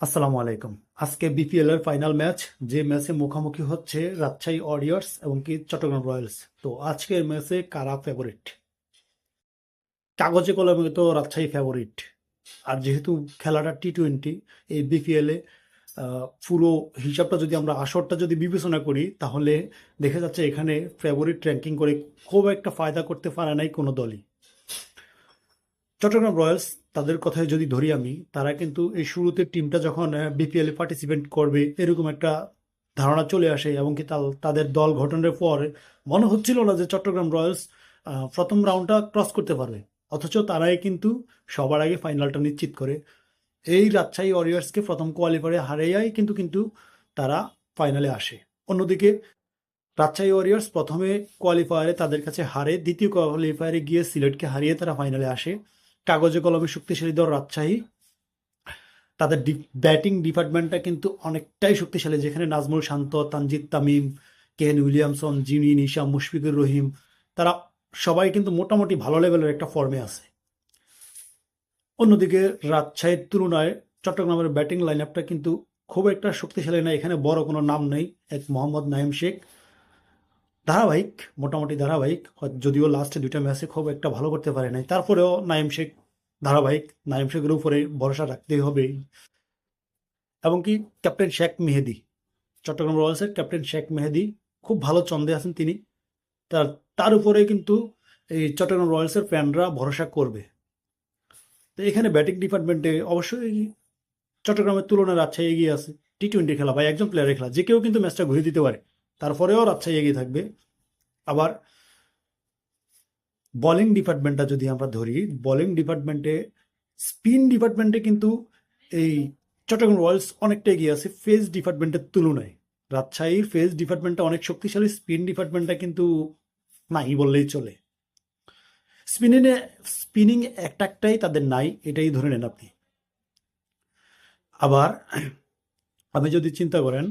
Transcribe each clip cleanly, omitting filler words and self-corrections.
আসসালামু আলাইকুম। আজকে বিপিএল এর ফাইনাল ম্যাচ, যে ম্যাচে মুখোমুখি হচ্ছে রাজশাহী ওয়ারিয়র্স এবং কি চট্টগ্রাম রয়্যালস। তো আজকের ম্যাচে কারা ফেভারিট? কাগজে কলমে তো রাজশাহী ফেভারিট। আর যেহেতু খেলাটা টি-20, এই বিপিএল এ পুরো হিসাবটা যদি আমরা আসরটা যদি বিবেচনা করি, তাহলে দেখা যাচ্ছে এখানে ফেভারিট র্যাঙ্কিং করে খুব একটা ফায়দা করতে পারে নাই কোনো দলই। চট্টগ্রাম রয়্যালস, তাদের কথায় যদি ধরি আমি, তারা কিন্তু এই শুরুতে টিমটা যখন বিপিএল এ পার্টিসিপেট করবে এরকম একটা ধারণা চলে আসে, এবং কি তাদের দল গঠনের পর মনে হচ্ছিল না যে চট্টগ্রাম রয়্যালস প্রথম রাউন্ডটা ক্রস করতে পারবে। অথচ তারাই কিন্তু সবার আগে ফাইনালটা নিশ্চিত করে এই রাজশাহী ওয়ারিয়র্সকে প্রথম কোয়ালিফায়ারে হারিয়েই কিন্তু কিন্তু তারা ফাইনালে আসে। অন্যদিকে রাজশাহী ওয়ারিয়র্স প্রথমে কোয়ালিফায়ারে তাদের কাছে হারে, দ্বিতীয় কোয়ালিফায়ারে গিয়ে সিলেটকে হারিয়ে তারা ফাইনালে আসে। কাগজে কলমে শক্তিশালী দল রাজশাহী, তাদের ব্যাটিং ডিপার্টমেন্টটা কিন্তু অনেকটাই শক্তিশালী, যেখানে নাজমুল শান্ত, Tanzid Tamim, Kane Williamson, Jimmy Neesham, Mushfiqur Rahim, তারা সবাই কিন্তু মোটামুটি ভালো লেভেলের একটা ফর্মে আছে। অন্যদিকে রাজশাহীর তুলনায় চট্টগ্রামের ব্যাটিং লাইন আপটা কিন্তু খুব একটা শক্তিশালী না। এখানে বড় কোনো নাম নেই। এক মোহাম্মদ নাইম শেখ ধারাবাহিক, মোটামুটি ধারাবাহিক, যদিও লাস্টে দুইটা ম্যাচে খুব একটা ভালো করতে পারে নাই, তারপরেও নাইম শেখ ধারাবাহিক। নাইম শেখের উপরে ভরসা রাখতেই হবে। এবং কি ক্যাপ্টেন শেখ মেহেদি, চট্টগ্রাম রয়্যালসের ক্যাপ্টেন শেখ মেহেদি খুব ভালো ছন্দে আছেন তিনি। তার তার উপরে কিন্তু এই চট্টগ্রাম রয়্যালসের ফ্যানরা ভরসা করবে। তো এখানে ব্যাটিং ডিপার্টমেন্টে অবশ্যই চট্টগ্রামের তুলনায় রাজশাহী এগিয়ে আছে। টি-20 খেলা ভাই, একজন প্লেয়ারের খেলা, যে কেউ কিন্তু ম্যাচটা ঘুরিয়ে দিতে পারে। তারপরেও রাজশাহী এগিয়ে থাকবে। আবার বোলিং ডিপার্টমেন্টটা যদি আমরা ধরি, বোলিং ডিপার্টমেন্টে, স্পিন ডিপার্টমেন্টে কিন্তু এই চট্টগ্রাম রয়্যালস অনেকটা এগিয়ে আছে ফেস ডিপার্টমেন্টের তুলনায়। রাজশাহীর ফেস ডিপার্টমেন্টটা অনেক শক্তিশালী, স্পিন ডিপার্টমেন্টটা কিন্তু নাই বললেই চলে। স্পিনিংয়ে স্পিনিং একটাই তাদের নাই, এটাই ধরে নেন আপনি। আবার আপনি যদি চিন্তা করেন,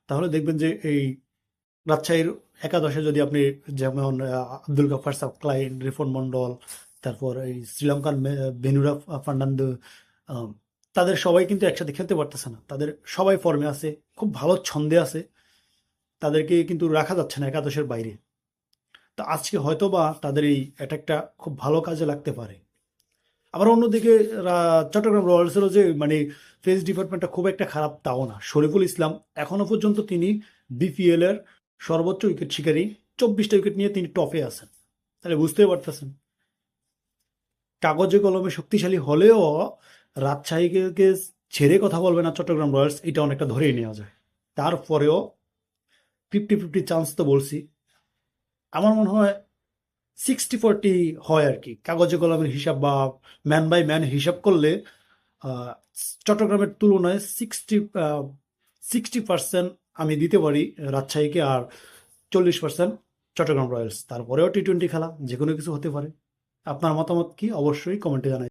তাহলে দেখবেন যে এই রাজশাহীর একাদশে যদি আপনি, যেমন আব্দুল গাফার সাবক্লাইন, রিফন মন্ডল, তারপর এই শ্রীলঙ্কান বেনুরা ফার্নান্দো, আহ, তাদের সবাই কিন্তু একসাথে খেলতে পারতেছে না। তাদের সবাই ফর্মে আছে, খুব ভালো ছন্দে আছে, তাদেরকে কিন্তু রাখা যাচ্ছে না একাদশের বাইরে। তো আজকে হয়তো বা তাদের এই অ্যাটাকটা খুব ভালো কাজে লাগতে পারে। আবার অন্যদিকে চট্টগ্রাম রয়্যালসেরও যে মানে ফেস ডিপার্টমেন্টটা খুব একটা খারাপ তাও না। শরীফুল ইসলাম এখনো পর্যন্ত তিনি বিপিএল এর সর্বোচ্চ উইকেট শিকারী, 24টা উইকেট নিয়ে তিনি টপে আছেন। তাহলে বুঝতেই পারতেছেন, কাগজে কলমে শক্তিশালী হলেও রাজশাহীকে ছেড়ে কথা বলবে না চট্টগ্রাম রয়্যালস, এটা অনেকটা ধরেই নেওয়া যায়। তারপরেও 50-50 চান্স তো বলছি, আমার মনে হয় 60-40 হয় আর কি। কাগজে কলমের হিসাব বা ম্যান বাই ম্যান হিসাব করলে আহ, চট্টগ্রামের তুলনায় 60% আমি দিতে পারি রাজশাহীকে, আর 40% চট্টগ্রাম রয়্যালস। তারপরেও টি-20 খেলা, যে কোনো কিছু হতে পারে। আপনার মতামত কি অবশ্যই কমেন্টে জানাই।